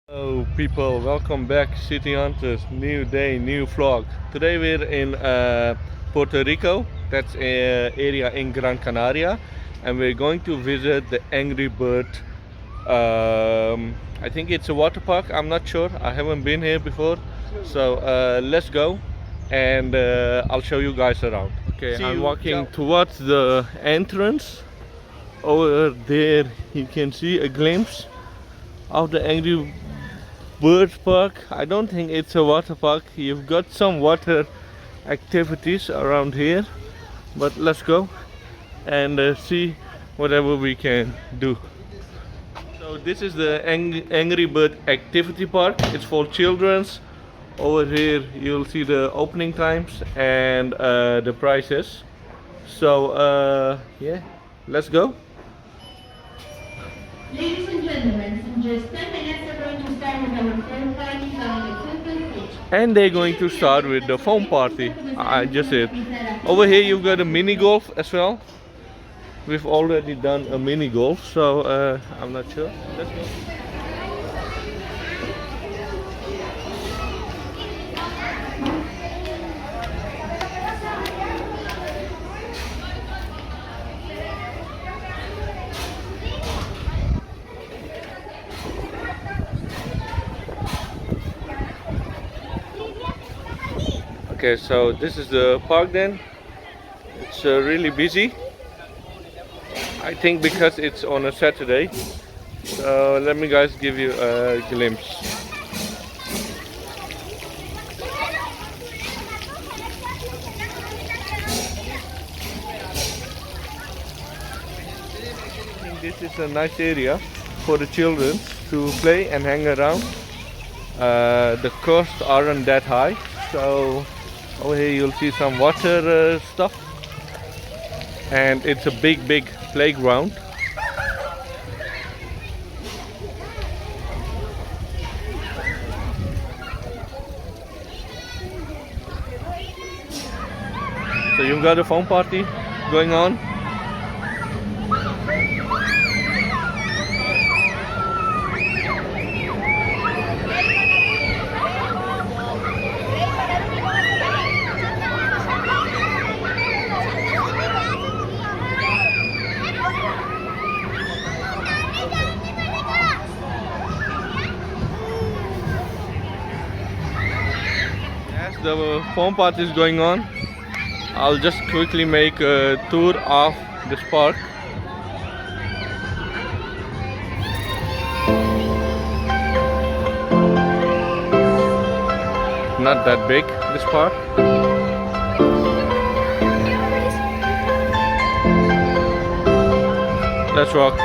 Hello people, welcome back City Hunters, new day, new vlog. Today we're in Puerto Rico, that's an area in Gran Canaria, and we're going to visit the Angry Bird. I think it's a water park, I'm not sure, I haven't been here before. So let's go and I'll show you guys around. Okay, I'm walking towards the entrance. Over there you can see a glimpse of the Angry Bird Park. I don't think it's a water park. You've got some water activities around here, but let's go and see whatever we can do. So this is the Angry Bird Activity Park. It's for children's. Over here you'll see the opening times and the prices. So yeah, let's go. Ladies and gentlemen, in just 10 minutes we're going to start with our foam party following a simple pitch. And they're going to start with the foam party. I just said. Over here you've got a mini golf as well. We've already done a mini golf, so I'm not sure. Let's go. Okay, so this is the park then. It's really busy. I think because it's on a Saturday. So let me guys give you a glimpse. I think this is a nice area for the children to play and hang around. The costs aren't that high, so over here you'll see some water stuff, and it's a big playground. So you've got a foam party going on. The foam party is going on. I'll just quickly make a tour of this park. Not that big, this park. Let's walk.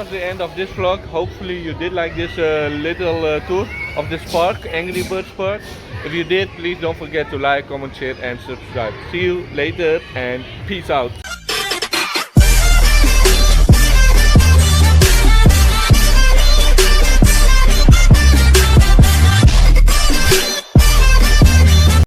was the end of this vlog. Hopefully you did like this little tour of this park, Angry Birds Park. If you did, please don't forget to like, comment, share and subscribe. See you later and peace out.